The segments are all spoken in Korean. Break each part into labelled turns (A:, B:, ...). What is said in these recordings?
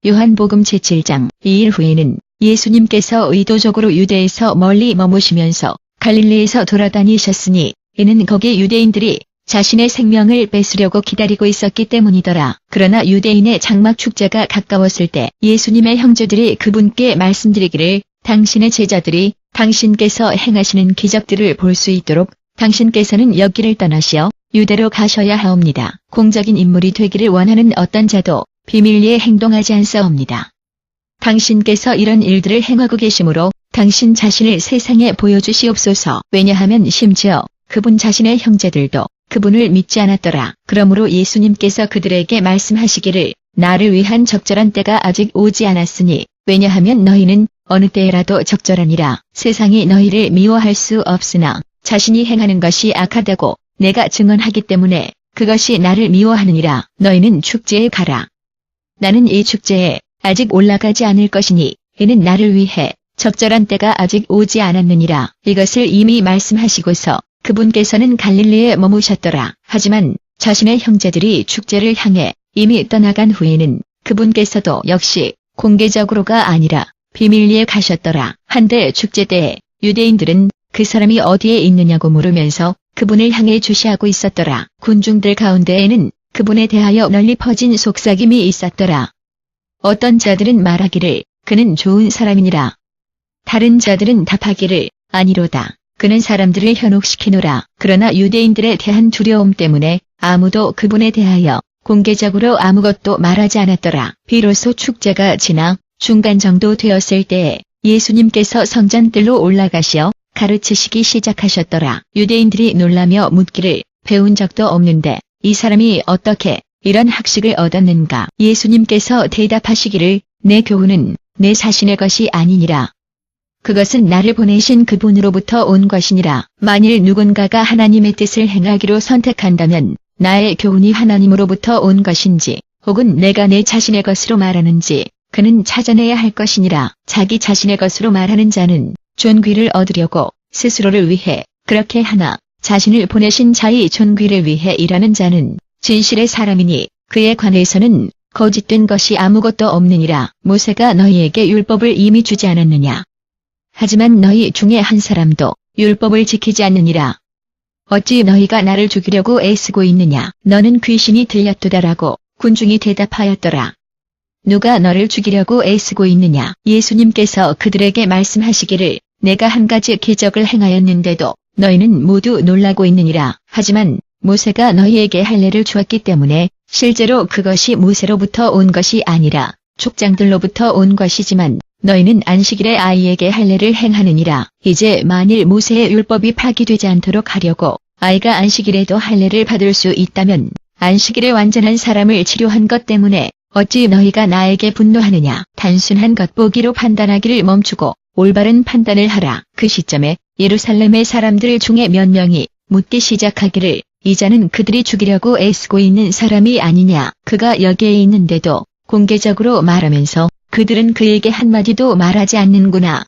A: 요한복음 제7장. 이 일 후에는 예수님께서 의도적으로 유대에서 멀리 머무시면서 갈릴리에서 돌아다니셨으니 이는 거기 유대인들이 자신의 생명을 뺏으려고 기다리고 있었기 때문이더라. 그러나 유대인의 장막 축제가 가까웠을 때 예수님의 형제들이 그분께 말씀드리기를 당신의 제자들이 당신께서 행하시는 기적들을 볼 수 있도록 당신께서는 여기를 떠나시어 유대로 가셔야 하옵니다. 공적인 인물이 되기를 원하는 어떤 자도 비밀리에 행동하지 않사옵니다. 당신께서 이런 일들을 행하고 계시므로 당신 자신을 세상에 보여주시옵소서. 왜냐하면 심지어 그분 자신의 형제들도 그분을 믿지 않았더라. 그러므로 예수님께서 그들에게 말씀하시기를 나를 위한 적절한 때가 아직 오지 않았으니 왜냐하면 너희는 어느 때라도 적절하니라. 세상이 너희를 미워할 수 없으나 자신이 행하는 것이 악하다고 내가 증언하기 때문에 그것이 나를 미워하느니라. 너희는 축제에 가라. 나는 이 축제에 아직 올라가지 않을 것이니 이는 나를 위해 적절한 때가 아직 오지 않았느니라. 이것을 이미 말씀하시고서 그분께서는 갈릴리에 머무셨더라. 하지만 자신의 형제들이 축제를 향해 이미 떠나간 후에는 그분께서도 역시 공개적으로가 아니라 비밀리에 가셨더라. 한데 축제 때에 유대인들은 그 사람이 어디에 있느냐고 물으면서 그분을 향해 주시하고 있었더라. 군중들 가운데에는 그분에 대하여 널리 퍼진 속삭임이 있었더라. 어떤 자들은 말하기를 그는 좋은 사람이니라. 다른 자들은 답하기를 아니로다. 그는 사람들을 현혹시키노라. 그러나 유대인들에 대한 두려움 때문에 아무도 그분에 대하여 공개적으로 아무것도 말하지 않았더라. 비로소 축제가 지나 중간 정도 되었을 때에 예수님께서 성전뜰로 올라가시어 가르치시기 시작하셨더라. 유대인들이 놀라며 묻기를 배운 적도 없는데 이 사람이 어떻게 이런 학식을 얻었는가. 예수님께서 대답하시기를 내 교훈은 내 자신의 것이 아니니라. 그것은 나를 보내신 그분으로부터 온 것이니라. 만일 누군가가 하나님의 뜻을 행하기로 선택한다면 나의 교훈이 하나님으로부터 온 것인지 혹은 내가 내 자신의 것으로 말하는지 그는 찾아내야 할 것이니라. 자기 자신의 것으로 말하는 자는 존귀를 얻으려고 스스로를 위해 그렇게 하나 자신을 보내신 자의 존귀를 위해 일하는 자는 진실의 사람이니 그에 관해서는 거짓된 것이 아무것도 없느니라. 모세가 너희에게 율법을 이미 주지 않았느냐. 하지만 너희 중에 한 사람도 율법을 지키지 않느니라. 어찌 너희가 나를 죽이려고 애쓰고 있느냐. 너는 귀신이 들렸도다라고 군중이 대답하였더라. 누가 너를 죽이려고 애쓰고 있느냐. 예수님께서 그들에게 말씀하시기를 내가 한 가지 기적을 행하였는데도 너희는 모두 놀라고 있느니라. 하지만 모세가 너희에게 할례를 주었기 때문에 실제로 그것이 모세로부터 온 것이 아니라 족장들로부터 온 것이지만 너희는 안식일에 아이에게 할례를 행하느니라. 이제 만일 모세의 율법이 파기되지 않도록 하려고 아이가 안식일에도 할례를 받을 수 있다면 안식일에 완전한 사람을 치료한 것 때문에 어찌 너희가 나에게 분노하느냐. 단순한 겉보기로 판단하기를 멈추고 올바른 판단을 하라. 그 시점에 예루살렘의 사람들 중에 몇 명이 묻기 시작하기를 이 자는 그들이 죽이려고 애쓰고 있는 사람이 아니냐. 그가 여기에 있는데도 공개적으로 말하면서 그들은 그에게 한마디도 말하지 않는구나.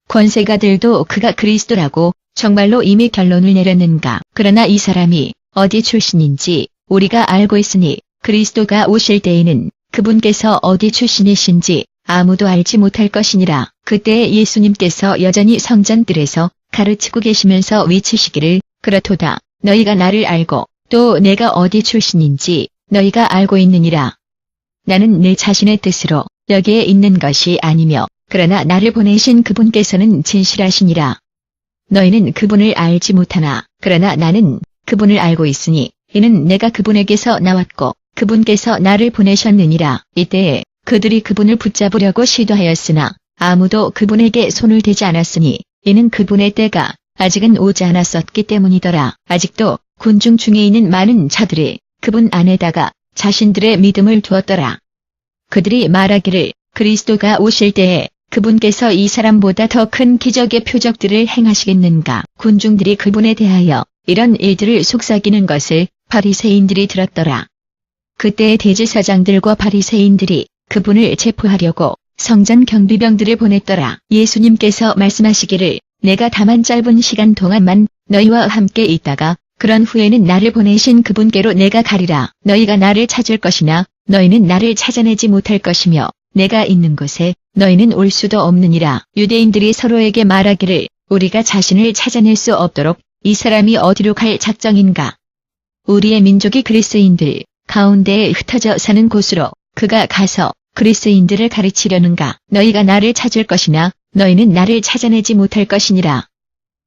A: 권세가들도 그가 그리스도라고 정말로 이미 결론을 내렸는가. 그러나 이 사람이 어디 출신인지 우리가 알고 있으니 그리스도가 오실 때에는 그분께서 어디 출신이신지 아무도 알지 못할 것이니라. 그때 예수님께서 여전히 성전뜰에서 가르치고 계시면서 외치시기를 그렇도다. 너희가 나를 알고 또 내가 어디 출신인지 너희가 알고 있느니라. 나는 내 자신의 뜻으로 여기에 있는 것이 아니며 그러나 나를 보내신 그분께서는 진실하시니라. 너희는 그분을 알지 못하나 그러나 나는 그분을 알고 있으니 이는 내가 그분에게서 나왔고 그분께서 나를 보내셨느니라. 이때에 그들이 그분을 붙잡으려고 시도하였으나 아무도 그분에게 손을 대지 않았으니 이는 그분의 때가 아직은 오지 않았었기 때문이더라. 아직도 군중 중에 있는 많은 자들이 그분 안에다가 자신들의 믿음을 두었더라. 그들이 말하기를 그리스도가 오실 때에 그분께서 이 사람보다 더 큰 기적의 표적들을 행하시겠는가. 군중들이 그분에 대하여 이런 일들을 속삭이는 것을 바리새인들이 들었더라. 그때 대제사장들과 바리새인들이 그분을 체포하려고 성전 경비병들을 보냈더라. 예수님께서 말씀하시기를 내가 다만 짧은 시간 동안만 너희와 함께 있다가 그런 후에는 나를 보내신 그분께로 내가 가리라. 너희가 나를 찾을 것이나 너희는 나를 찾아내지 못할 것이며 내가 있는 곳에 너희는 올 수도 없느니라. 유대인들이 서로에게 말하기를 우리가 자신을 찾아낼 수 없도록 이 사람이 어디로 갈 작정인가. 우리의 민족이 그리스인들 가운데에 흩어져 사는 곳으로 그가 가서 그리스인들을 가르치려는가. 너희가 나를 찾을 것이나 너희는 나를 찾아내지 못할 것이니라.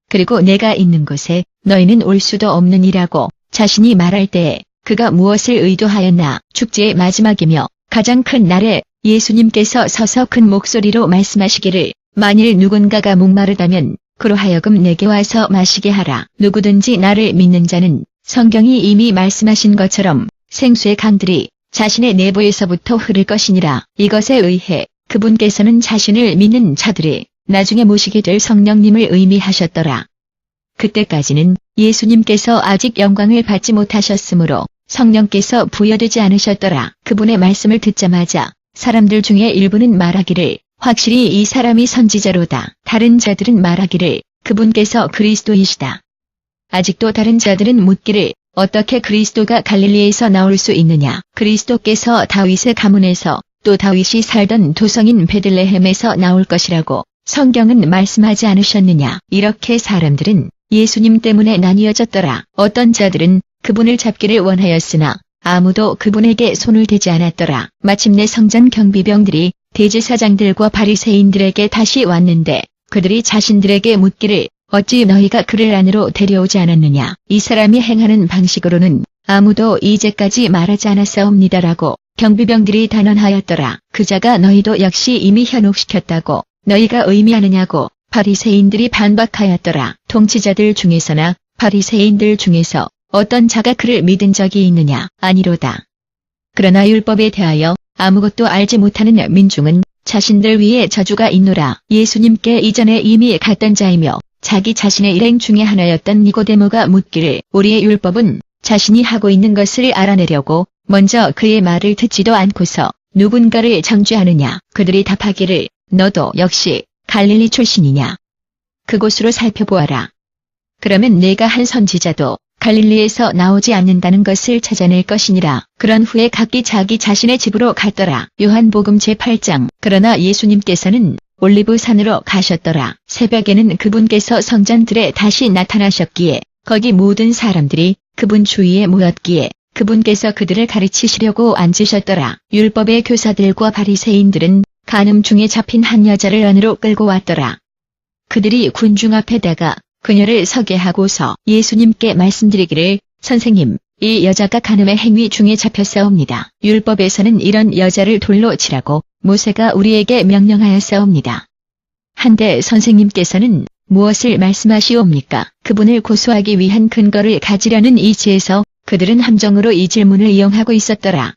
A: 그리고 내가 있는 곳에 너희는 올 수도 없느니라고 자신이 말할 때에 그가 무엇을 의도하였나. 축제의 마지막이며 가장 큰 날에 예수님께서 서서 큰 목소리로 말씀하시기를 만일 누군가가 목마르다면 그로 하여금 내게 와서 마시게 하라. 누구든지 나를 믿는 자는 성경이 이미 말씀하신 것처럼 생수의 강들이 자신의 내부에서부터 흐를 것이니라. 이것에 의해 그분께서는 자신을 믿는 자들이 나중에 모시게 될 성령님을 의미하셨더라. 그때까지는 예수님께서 아직 영광을 받지 못하셨으므로 성령께서 부여되지 않으셨더라. 그분의 말씀을 듣자마자 사람들 중에 일부는 말하기를 확실히 이 사람이 선지자로다. 다른 자들은 말하기를 그분께서 그리스도이시다. 아직도 다른 자들은 묻기를 어떻게 그리스도가 갈릴리에서 나올 수 있느냐. 그리스도께서 다윗의 가문에서 또 다윗이 살던 도성인 베들레헴에서 나올 것이라고 성경은 말씀하지 않으셨느냐. 이렇게 사람들은 예수님 때문에 나뉘어졌더라. 어떤 자들은 그분을 잡기를 원하였으나 아무도 그분에게 손을 대지 않았더라. 마침내 성전 경비병들이 대제사장들과 바리새인들에게 다시 왔는데 그들이 자신들에게 묻기를 어찌 너희가 그를 안으로 데려오지 않았느냐. 이 사람이 행하는 방식으로는 아무도 이제까지 말하지 않았사옵니다라고 경비병들이 단언하였더라. 그자가 너희도 역시 이미 현혹시켰다고 너희가 의미하느냐고 바리새인들이 반박하였더라. 통치자들 중에서나 바리새인들 중에서 어떤 자가 그를 믿은 적이 있느냐. 아니로다. 그러나 율법에 대하여 아무것도 알지 못하는 민중은 자신들 위에 저주가 있노라. 예수님께 이전에 이미 갔던 자이며 자기 자신의 일행 중에 하나였던 니고데모가 묻기를 우리의 율법은 자신이 하고 있는 것을 알아내려고 먼저 그의 말을 듣지도 않고서 누군가를 정죄하느냐. 그들이 답하기를 너도 역시 갈릴리 출신이냐. 그곳으로 살펴보아라. 그러면 내가 한 선지자도 갈릴리에서 나오지 않는다는 것을 찾아낼 것이니라. 그런 후에 각기 자기 자신의 집으로 갔더라. 요한복음 제8장. 그러나 예수님께서는 올리브산으로 가셨더라. 새벽에는 그분께서 성전들에 다시 나타나셨기에 거기 모든 사람들이 그분 주위에 모였기에 그분께서 그들을 가르치시려고 앉으셨더라. 율법의 교사들과 바리새인들은 간음 중에 잡힌 한 여자를 안으로 끌고 왔더라. 그들이 군중 앞에다가 그녀를 서게 하고서 예수님께 말씀드리기를 선생님, 이 여자가 간음의 행위 중에 잡혔사옵니다. 율법에서는 이런 여자를 돌로 치라고 모세가 우리에게 명령하였사옵니다. 한데 선생님께서는 무엇을 말씀하시옵니까? 그분을 고소하기 위한 근거를 가지려는 이치에서 그들은 함정으로 이 질문을 이용하고 있었더라.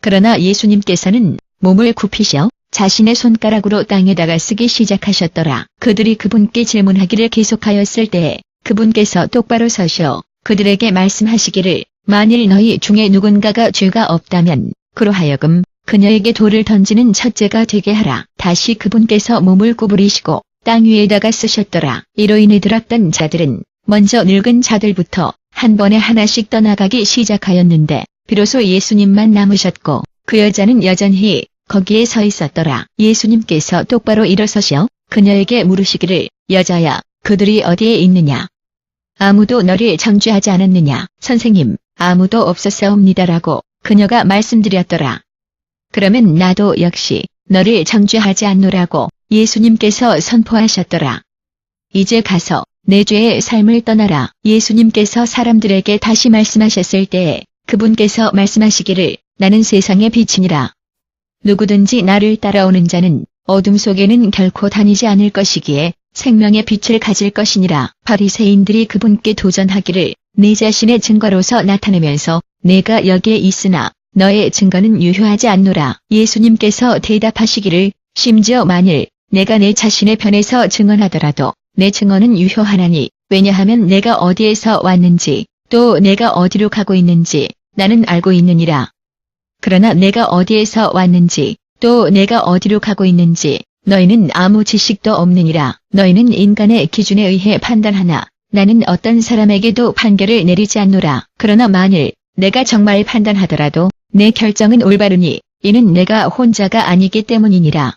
A: 그러나 예수님께서는 몸을 굽히셔 자신의 손가락으로 땅에다가 쓰기 시작하셨더라. 그들이 그분께 질문하기를 계속하였을 때에 그분께서 똑바로 서셔 그들에게 말씀하시기를 만일 너희 중에 누군가가 죄가 없다면 그로 하여금 그녀에게 돌을 던지는 첫째가 되게 하라. 다시 그분께서 몸을 구부리시고 땅 위에다가 쓰셨더라. 이로 인해 들었던 자들은 먼저 늙은 자들부터 한 번에 하나씩 떠나가기 시작하였는데 비로소 예수님만 남으셨고 그 여자는 여전히 거기에 서 있었더라. 예수님께서 똑바로 일어서셔 그녀에게 물으시기를 여자야 그들이 어디에 있느냐. 아무도 너를 정죄하지 않았느냐. 선생님 아무도 없었사옵니다라고 그녀가 말씀드렸더라. 그러면 나도 역시 너를 정죄하지 않노라고 예수님께서 선포하셨더라. 이제 가서 내 죄의 삶을 떠나라. 예수님께서 사람들에게 다시 말씀하셨을 때에 그분께서 말씀하시기를 나는 세상의 빛이니라. 누구든지 나를 따라오는 자는 어둠 속에는 결코 다니지 않을 것이기에 생명의 빛을 가질 것이니라. 바리새인들이 그분께 도전하기를 네 자신의 증거로서 나타내면서 내가 여기에 있으나 너의 증거는 유효하지 않노라. 예수님께서 대답하시기를 심지어 만일 내가 내 자신의 편에서 증언하더라도 내 증언은 유효하나니 왜냐하면 내가 어디에서 왔는지 또 내가 어디로 가고 있는지 나는 알고 있느니라. 그러나 내가 어디에서 왔는지 또 내가 어디로 가고 있는지 너희는 아무 지식도 없느니라. 너희는 인간의 기준에 의해 판단하나 나는 어떤 사람에게도 판결을 내리지 않노라. 그러나 만일 내가 정말 판단하더라도 내 결정은 올바르니 이는 내가 혼자가 아니기 때문이니라.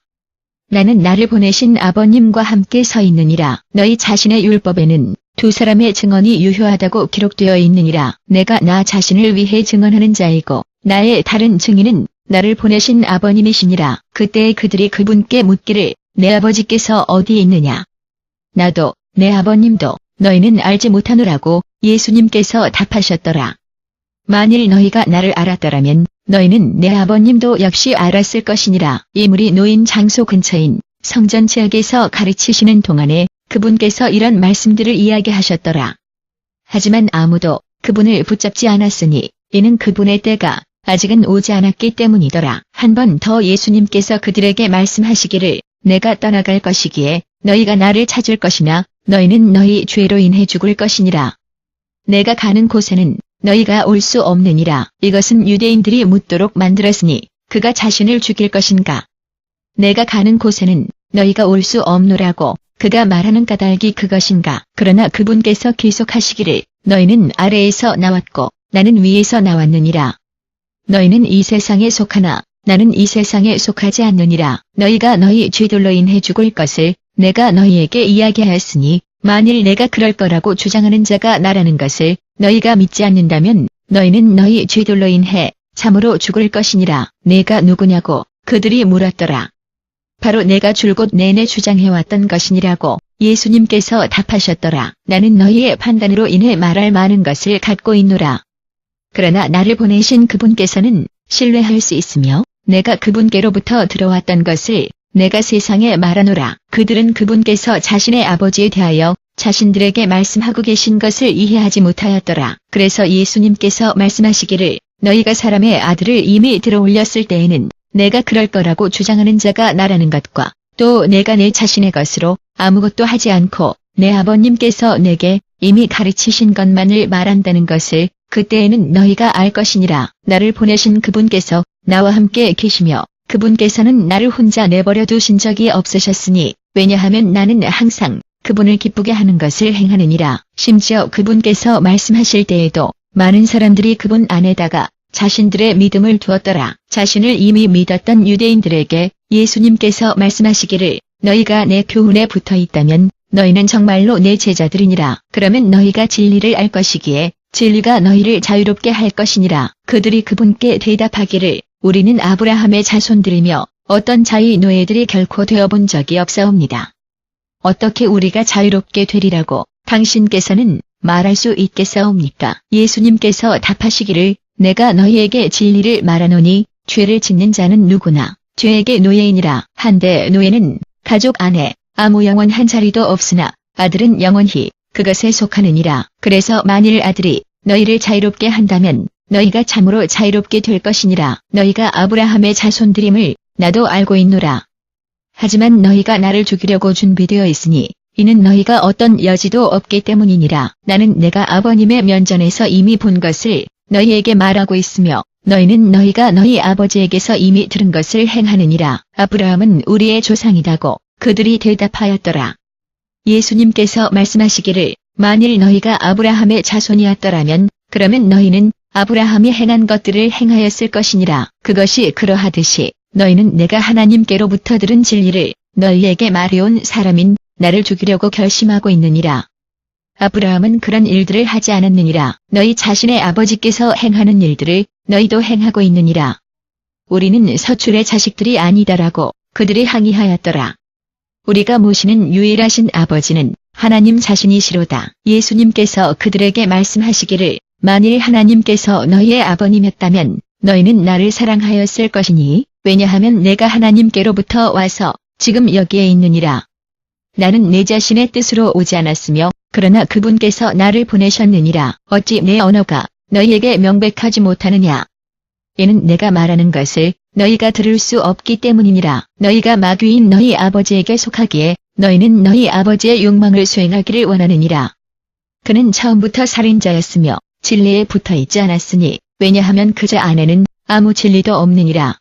A: 나는 나를 보내신 아버님과 함께 서 있느니라. 너희 자신의 율법에는 두 사람의 증언이 유효하다고 기록되어 있느니라. 내가 나 자신을 위해 증언하는 자이고 나의 다른 증인은 나를 보내신 아버님이시니라. 그때 그들이 그분께 묻기를 내 아버지께서 어디 있느냐? 나도 내 아버님도 너희는 알지 못하노라고 예수님께서 답하셨더라. 만일 너희가 나를 알았더라면 너희는 내 아버님도 역시 알았을 것이니라. 이물이 놓인 장소 근처인 성전 지역에서 가르치시는 동안에 그분께서 이런 말씀들을 이야기하셨더라. 하지만 아무도 그분을 붙잡지 않았으니 이는 그분의 때가 아직은 오지 않았기 때문이더라. 한 번 더 예수님께서 그들에게 말씀하시기를 내가 떠나갈 것이기에 너희가 나를 찾을 것이나 너희는 너희 죄로 인해 죽을 것이니라. 내가 가는 곳에는 너희가 올 수 없느니라. 이것은 유대인들이 묻도록 만들었으니 그가 자신을 죽일 것인가? 내가 가는 곳에는 너희가 올 수 없노라고 그가 말하는 까닭이 그것인가? 그러나 그분께서 계속하시기를 너희는 아래에서 나왔고 나는 위에서 나왔느니라. 너희는 이 세상에 속하나 나는 이 세상에 속하지 않느니라. 너희가 너희 죄들로 인해 죽을 것을 내가 너희에게 이야기하였으니 만일 내가 그럴 거라고 주장하는 자가 나라는 것을 너희가 믿지 않는다면 너희는 너희 죄들로 인해 참으로 죽을 것이니라. 내가 누구냐고 그들이 물었더라. 바로 내가 줄곧 내내 주장해왔던 것이니라고 예수님께서 답하셨더라. 나는 너희의 판단으로 인해 말할 많은 것을 갖고 있노라. 그러나 나를 보내신 그분께서는 신뢰할 수 있으며 내가 그분께로부터 들어왔던 것을 내가 세상에 말하노라. 그들은 그분께서 자신의 아버지에 대하여 자신들에게 말씀하고 계신 것을 이해하지 못하였더라. 그래서 예수님께서 말씀하시기를 너희가 사람의 아들을 이미 들어올렸을 때에는 내가 그럴 거라고 주장하는 자가 나라는 것과 또 내가 내 자신의 것으로 아무것도 하지 않고 내 아버님께서 내게 이미 가르치신 것만을 말한다는 것을 그때에는 너희가 알 것이니라. 나를 보내신 그분께서 나와 함께 계시며 그분께서는 나를 혼자 내버려 두신 적이 없으셨으니 왜냐하면 나는 항상 그분을 기쁘게 하는 것을 행하느니라. 심지어 그분께서 말씀하실 때에도 많은 사람들이 그분 안에다가 자신들의 믿음을 두었더라. 자신을 이미 믿었던 유대인들에게 예수님께서 말씀하시기를 너희가 내 교훈에 붙어 있다면 너희는 정말로 내 제자들이니라. 그러면 너희가 진리를 알 것이기에 진리가 너희를 자유롭게 할 것이니라. 그들이 그분께 대답하기를 우리는 아브라함의 자손들이며 어떤 자의 노예들이 결코 되어본 적이 없사옵니다. 어떻게 우리가 자유롭게 되리라고 당신께서는 말할 수 있겠사옵니까? 예수님께서 답하시기를 내가 너희에게 진리를 말하노니 죄를 짓는 자는 누구나 죄에게 노예이니라. 한데 노예는 가족 안에 아무 영원한 자리도 없으나 아들은 영원히 그것에 속하느니라. 그래서 만일 아들이 너희를 자유롭게 한다면 너희가 참으로 자유롭게 될 것이니라. 너희가 아브라함의 자손들임을 나도 알고 있노라. 하지만 너희가 나를 죽이려고 준비되어 있으니 이는 너희가 어떤 여지도 없기 때문이니라. 나는 내가 아버님의 면전에서 이미 본 것을 너희에게 말하고 있으며 너희는 너희가 너희 아버지에게서 이미 들은 것을 행하느니라. 아브라함은 우리의 조상이다고 그들이 대답하였더라. 예수님께서 말씀하시기를 만일 너희가 아브라함의 자손이었더라면 그러면 너희는 아브라함이 행한 것들을 행하였을 것이니라. 그것이 그러하듯이 너희는 내가 하나님께로부터 들은 진리를 너희에게 말해온 사람인 나를 죽이려고 결심하고 있느니라. 아브라함은 그런 일들을 하지 않았느니라. 너희 자신의 아버지께서 행하는 일들을 너희도 행하고 있느니라. 우리는 서출의 자식들이 아니다라고 그들이 항의하였더라. 우리가 모시는 유일하신 아버지는 하나님 자신이시로다. 예수님께서 그들에게 말씀하시기를 만일 하나님께서 너희의 아버님이었다면 너희는 나를 사랑하였을 것이니 왜냐하면 내가 하나님께로부터 와서 지금 여기에 있느니라. 나는 내 자신의 뜻으로 오지 않았으며 그러나 그분께서 나를 보내셨느니라. 어찌 내 언어가 너희에게 명백하지 못하느냐. 이는 내가 말하는 것을 너희가 들을 수 없기 때문이니라. 너희가 마귀인 너희 아버지에게 속하기에 너희는 너희 아버지의 욕망을 수행하기를 원하느니라. 그는 처음부터 살인자였으며 진리에 붙어있지 않았으니 왜냐하면 그자 안에는 아무 진리도 없느니라.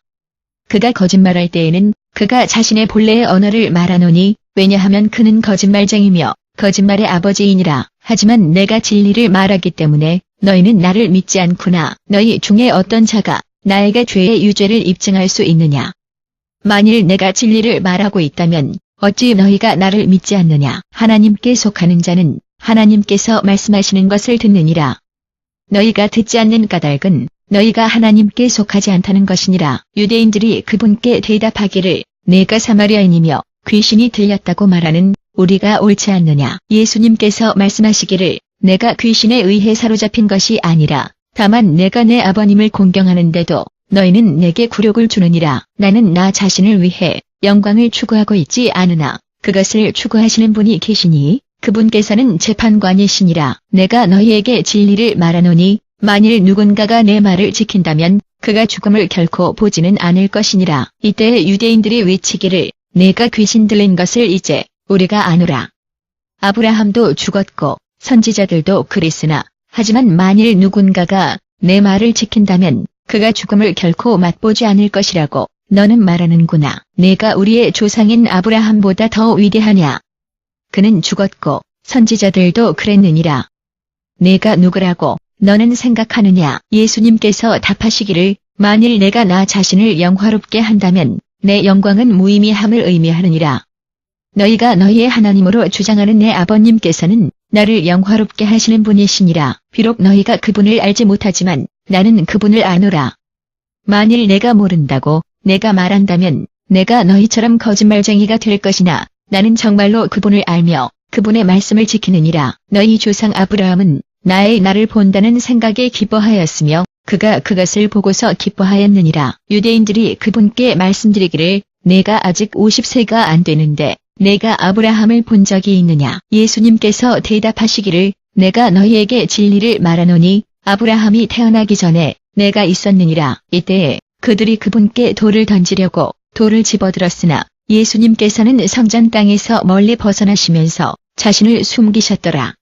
A: 그가 거짓말할 때에는 그가 자신의 본래의 언어를 말하노니 왜냐하면 그는 거짓말쟁이며 거짓말의 아버지이니라. 하지만 내가 진리를 말하기 때문에 너희는 나를 믿지 않구나. 너희 중에 어떤 자가 나에게 죄의 유죄를 입증할 수 있느냐? 만일 내가 진리를 말하고 있다면 어찌 너희가 나를 믿지 않느냐? 하나님께 속하는 자는 하나님께서 말씀하시는 것을 듣느니라. 너희가 듣지 않는 까닭은 너희가 하나님께 속하지 않다는 것이니라. 유대인들이 그분께 대답하기를 내가 사마리아인이며 귀신이 들렸다고 말하는 우리가 옳지 않느냐? 예수님께서 말씀하시기를 내가 귀신에 의해 사로잡힌 것이 아니라 다만 내가 내 아버님을 공경하는데도 너희는 내게 굴욕을 주느니라. 나는 나 자신을 위해 영광을 추구하고 있지 않으나 그것을 추구하시는 분이 계시니 그분께서는 재판관이시니라. 내가 너희에게 진리를 말하노니 만일 누군가가 내 말을 지킨다면 그가 죽음을 결코 보지는 않을 것이니라. 이때 유대인들이 외치기를 내가 귀신 들린 것을 이제 우리가 아노라. 아브라함도 죽었고 선지자들도 그랬으나 하지만 만일 누군가가 내 말을 지킨다면 그가 죽음을 결코 맛보지 않을 것이라고 너는 말하는구나. 내가 우리의 조상인 아브라함보다 더 위대하냐? 그는 죽었고 선지자들도 그랬느니라. 내가 누구라고 너는 생각하느냐? 예수님께서 답하시기를 만일 내가 나 자신을 영화롭게 한다면 내 영광은 무의미함을 의미하느니라. 너희가 너희의 하나님으로 주장하는 내 아버님께서는 나를 영화롭게 하시는 분이시니라. 비록 너희가 그분을 알지 못하지만 나는 그분을 아노라. 만일 내가 모른다고 내가 말한다면 내가 너희처럼 거짓말쟁이가 될 것이나 나는 정말로 그분을 알며 그분의 말씀을 지키느니라. 너희 조상 아브라함은 나의 날을 본다는 생각에 기뻐하였으며 그가 그것을 보고서 기뻐하였느니라. 유대인들이 그분께 말씀드리기를 내가 아직 50세가 안 되는데 내가 아브라함을 본 적이 있느냐? 예수님께서 대답하시기를 내가 너희에게 진리를 말하노니 아브라함이 태어나기 전에 내가 있었느니라. 이때에 그들이 그분께 돌을 던지려고 돌을 집어들었으나 예수님께서는 성전 땅에서 멀리 벗어나시면서 자신을 숨기셨더라.